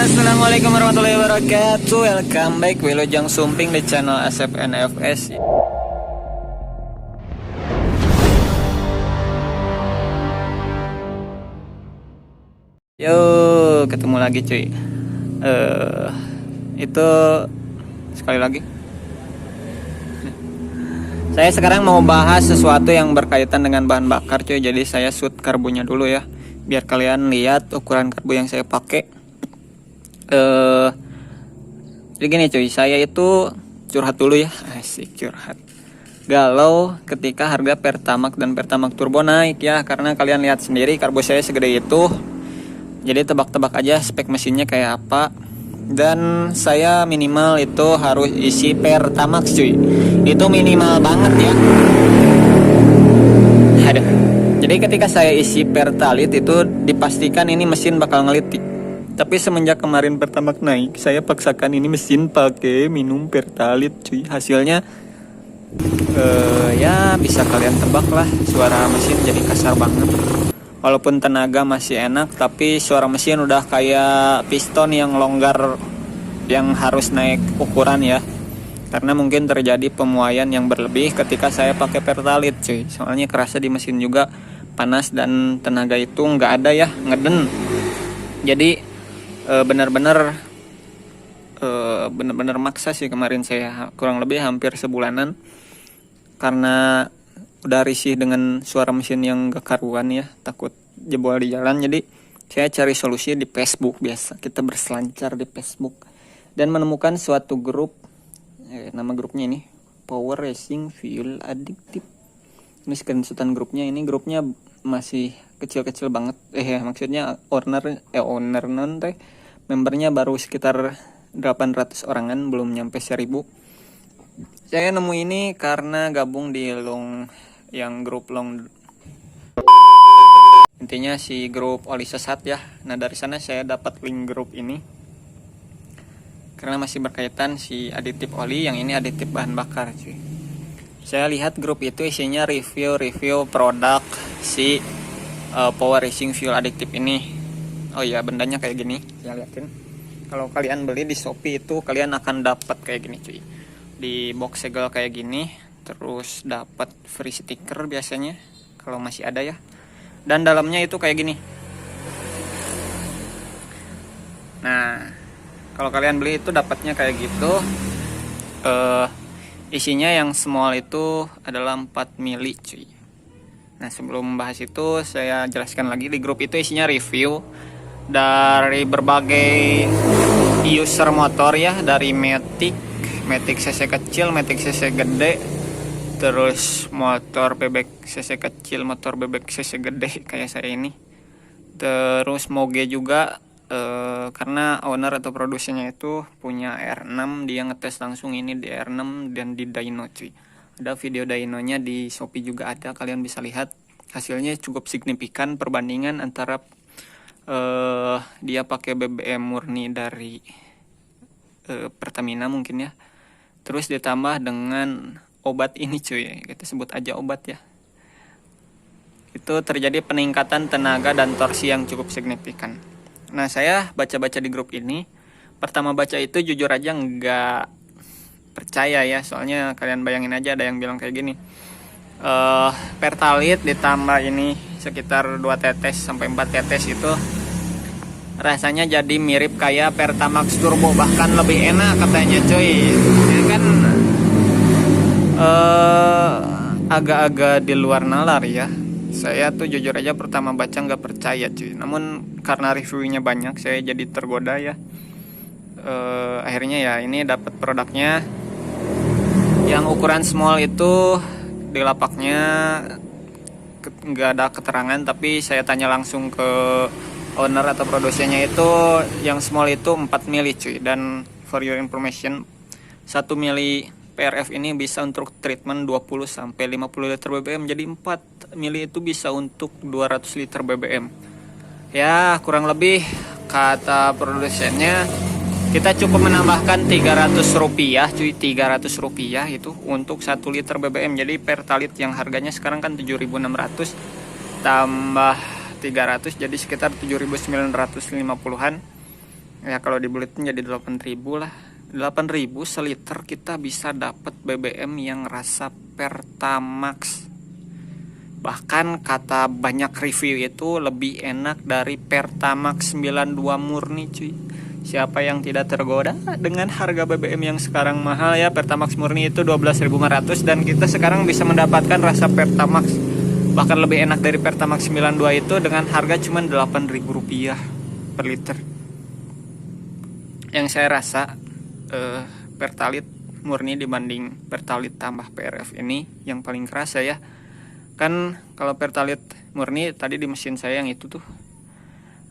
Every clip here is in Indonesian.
Assalamualaikum warahmatullahi wabarakatuh. Welcome back Wilujeng Sumping di channel Asep NFS. Yo, ketemu lagi cuy. Itu sekali lagi. Saya sekarang mau bahas sesuatu yang berkaitan dengan bahan bakar cuy. Jadi saya shoot karbonya dulu ya, biar kalian lihat ukuran karbo yang saya pakai. Jadi gini cuy, saya itu curhat dulu ya, asik curhat. Galau ketika harga Pertamax dan Pertamax Turbo naik ya, karena kalian lihat sendiri karbo saya segede itu. Jadi tebak-tebak aja spek mesinnya kayak apa. Dan saya minimal itu harus isi Pertamax cuy. Itu minimal banget ya. Aduh. Jadi ketika saya isi Pertalite itu dipastikan ini mesin bakal ngelitik. Tapi semenjak kemarin Pertamax naik, saya paksakan ini mesin pakai minum Pertalite cuy. Hasilnya ya bisa kalian tebak lah, suara mesin jadi kasar banget. Walaupun tenaga masih enak, tapi suara mesin udah kayak piston yang longgar, yang harus naik ukuran ya. Karena mungkin terjadi pemuaian yang berlebih ketika saya pakai Pertalite cuy. Soalnya kerasa di mesin juga panas dan tenaga itu nggak ada ya, ngeden. Jadi benar-benar maksa sih kemarin saya, kurang lebih hampir sebulanan. Karena udah risih dengan suara mesin yang gak karuan ya, takut jebol di jalan. Jadi saya cari solusi di Facebook, biasa kita berselancar di Facebook dan menemukan suatu grup, nama grupnya ini Power Racing Fuel Addictive. Ini screenshotan grupnya, ini grupnya masih kecil-kecil banget, maksudnya owner nanti membernya baru sekitar 800 orangan, belum nyampe 1000. Saya nemu ini karena gabung di grup long. Intinya si grup oli sesat ya. Nah dari sana saya dapat link grup ini. Karena masih berkaitan si aditif oli, yang ini aditif bahan bakar cuy. Saya lihat grup itu isinya review produk si Power Racing Fuel Addictive ini. Oh iya, bendanya kayak gini. Saya liatin. Kalau kalian beli di Shopee itu kalian akan dapat kayak gini cuy. Di box segel kayak gini, terus dapat free stiker biasanya kalau masih ada ya. Dan dalamnya itu kayak gini. Nah, kalau kalian beli itu dapatnya kayak gitu. Isinya yang small itu adalah 4 mili cuy. Nah, sebelum membahas itu saya jelaskan lagi, di grup itu isinya review dari berbagai user motor ya, dari Matic cc kecil, Matic cc gede, terus motor bebek cc kecil, motor bebek cc gede kayak saya ini, terus moge juga, karena owner atau produsennya itu punya R6, dia ngetes langsung ini di R6 dan di dyno cuy. Ada video dynonya di Shopee juga ada, kalian bisa lihat. Hasilnya cukup signifikan perbandingan antara dia pakai BBM murni dari Pertamina mungkin ya, terus ditambah dengan obat ini cuy, kita sebut aja obat ya. Itu terjadi peningkatan tenaga dan torsi yang cukup signifikan. Nah saya baca-baca di grup ini, pertama baca itu jujur aja nggak percaya ya. Soalnya kalian bayangin aja, ada yang bilang kayak gini, Pertalite ditambah ini sekitar 2 tetes sampai 4 tetes itu rasanya jadi mirip kayak Pertamax Turbo, bahkan lebih enak katanya cuy. Ya kan agak-agak di luar nalar ya. Saya tuh jujur aja pertama baca nggak percaya cuy. Namun karena reviewnya banyak, saya jadi tergoda ya. Akhirnya ya ini dapat produknya. Yang ukuran small itu di lapaknya nggak ada keterangan, tapi saya tanya langsung ke owner atau produsennya, itu yang small itu 4 mili cuy. Dan for your information, 1 mili PRF ini bisa untuk treatment 20 sampai 50 liter BBM. Jadi 4 mili itu bisa untuk 200 liter BBM. Ya, kurang lebih kata produsennya kita cukup menambahkan 300 rupiah cuy, 300 rupiah itu untuk 1 liter BBM. Jadi Pertalite yang harganya sekarang kan 7.600 tambah 300 jadi sekitar 7.950-an. Ya kalau dibuletin jadi 8.000 lah. 8.000 seliter kita bisa dapat BBM yang rasa Pertamax. Bahkan kata banyak review itu lebih enak dari Pertamax 92 murni cuy. Siapa yang tidak tergoda dengan harga BBM yang sekarang mahal ya. Pertamax murni itu 12.500 dan kita sekarang bisa mendapatkan rasa Pertamax bahkan lebih enak dari Pertamax 92 itu dengan harga cuma Rp8.000 per liter. Yang saya rasa Pertalite murni dibanding Pertalite tambah PRF ini yang paling kerasa ya. Kan kalau Pertalite murni tadi di mesin saya yang itu tuh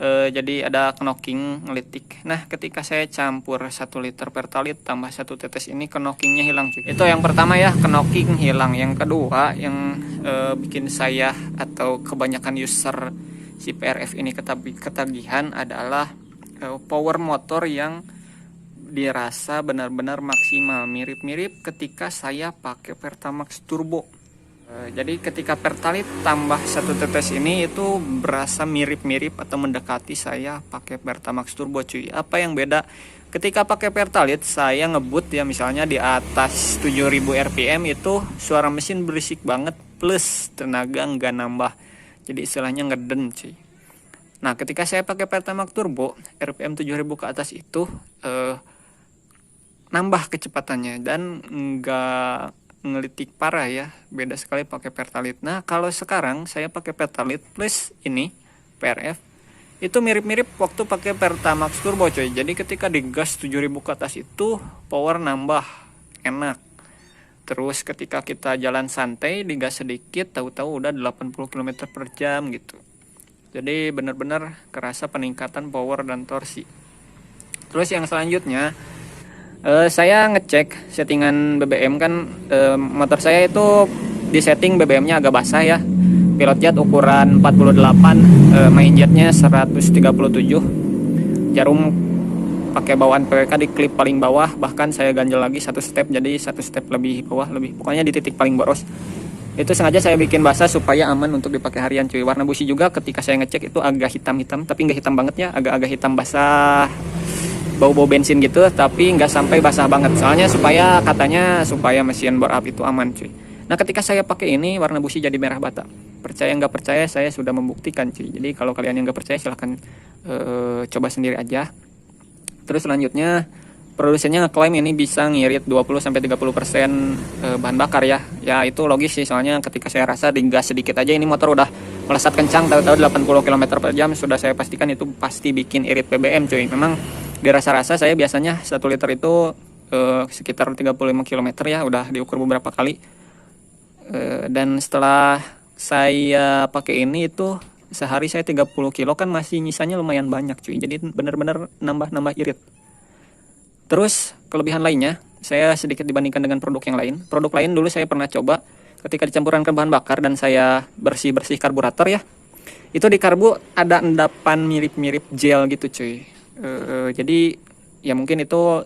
jadi ada knocking ngelitik. Nah ketika saya campur 1 liter Pertalite tambah 1 tetes ini, knockingnya hilang cuy. Itu yang pertama ya, knocking hilang. Yang kedua yang bikin saya atau kebanyakan user si PRF ini ketagihan adalah power motor yang dirasa benar-benar maksimal, mirip-mirip ketika saya pakai Pertamax turbo. Jadi ketika Pertalite tambah 1 tetes ini itu berasa mirip-mirip atau mendekati saya pakai Pertamax turbo cuy. Apa yang beda? Ketika pakai Pertalite saya ngebut ya misalnya di atas 7000 rpm itu suara mesin berisik banget plus tenaga nggak nambah. Jadi istilahnya ngeden cuy. Nah ketika saya pakai Pertamax turbo rpm 7000 ke atas itu nambah kecepatannya dan nggak ngelitik parah ya, beda sekali pakai Pertalite. Nah kalau sekarang saya pakai Pertalite plus ini PRF itu mirip-mirip waktu pakai Pertamax turbo coy. Jadi ketika digas 7000 ke atas itu power nambah enak. Terus ketika kita jalan santai digas sedikit tahu-tahu udah 80 km per jam gitu. Jadi benar-benar kerasa peningkatan power dan torsi. Terus yang selanjutnya saya ngecek settingan BBM kan, motor saya itu di setting BBM-nya agak basah ya. Pilot jet ukuran 48, main jetnya 137. Jarum pakai bawaan PWK di klip paling bawah, bahkan saya ganjel lagi 1 step jadi 1 step lebih bawah, pokoknya di titik paling boros. Itu sengaja saya bikin basah supaya aman untuk dipakai harian cuy. Warna busi juga ketika saya ngecek itu agak hitam-hitam, tapi nggak hitam banget ya, agak-agak hitam basah, bau-bau bensin gitu, tapi nggak sampai basah banget. Soalnya supaya mesin bore up itu aman cuy. Nah ketika saya pakai ini warna busi jadi merah bata. Percaya nggak percaya saya sudah membuktikan cuy. Jadi kalau kalian yang nggak percaya silahkan coba sendiri aja. Terus selanjutnya produsennya ngeklaim ini bisa ngirit 20-30% bahan bakar ya. Ya itu logis sih, soalnya ketika saya rasa digas sedikit aja ini motor udah melesat kencang, tahu-tahu 80 km per jam. Sudah saya pastikan itu pasti bikin irit BBM cuy. Memang dirasa-rasa saya biasanya 1 liter itu sekitar 35 km ya, udah diukur beberapa kali. Dan setelah saya pakai ini itu sehari saya 30 kilo kan masih nyisanya lumayan banyak cuy. Jadi benar-benar nambah irit. Terus kelebihan lainnya, saya sedikit dibandingkan dengan produk yang lain. Produk lain dulu saya pernah coba ketika dicampuran ke bahan bakar dan saya bersih-bersih karburator ya. Itu di karbu ada endapan mirip-mirip gel gitu cuy. Jadi ya mungkin itu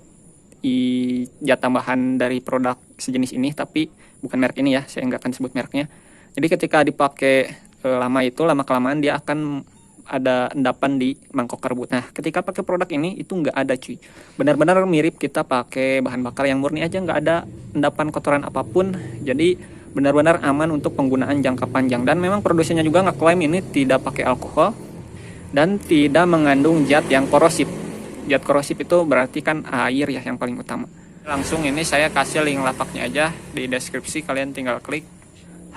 zat tambahan dari produk sejenis ini, tapi bukan merek ini ya, saya nggak akan sebut mereknya. Jadi ketika dipakai lama kelamaan dia akan ada endapan di mangkok karbu. Nah ketika pakai produk ini itu nggak ada cuy, benar-benar mirip kita pakai bahan bakar yang murni aja, nggak ada endapan kotoran apapun. Jadi benar-benar aman untuk penggunaan jangka panjang. Dan memang produsennya juga ngeklaim ini tidak pakai alkohol dan tidak mengandung zat yang korosif. Zat korosif itu berarti kan air ya yang paling utama. Langsung ini saya kasih link lapaknya aja di deskripsi, kalian tinggal klik.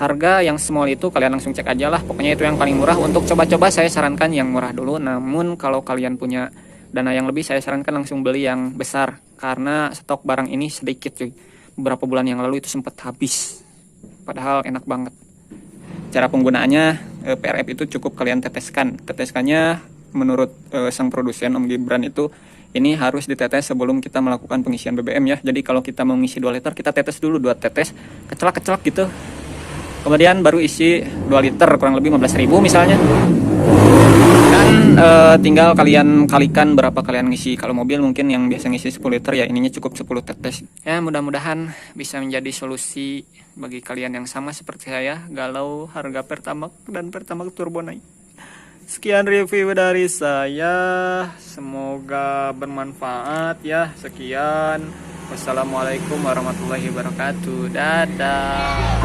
Harga yang small itu kalian langsung cek aja lah, pokoknya itu yang paling murah. Untuk coba-coba saya sarankan yang murah dulu, namun kalau kalian punya dana yang lebih saya sarankan langsung beli yang besar, karena stok barang ini sedikit cuy. Beberapa bulan yang lalu itu sempat habis, padahal enak banget. Cara penggunaannya PRF itu cukup kalian teteskannya menurut sang produsen Om Gibran itu ini harus ditetes sebelum kita melakukan pengisian BBM ya. Jadi kalau kita mau mengisi 2 liter kita tetes dulu 2 tetes, kecelak gitu. Kemudian baru isi 2 liter kurang lebih 15.000 misalnya. Dan tinggal kalian kalikan berapa kalian ngisi. Kalau mobil mungkin yang biasa ngisi 10 liter ya ininya cukup 10 tetes. Ya mudah-mudahan bisa menjadi solusi bagi kalian yang sama seperti saya, galau harga Pertamax dan Pertamax turbo naik. Sekian review dari saya, semoga bermanfaat ya. Sekian, wassalamualaikum warahmatullahi wabarakatuh. Dadah.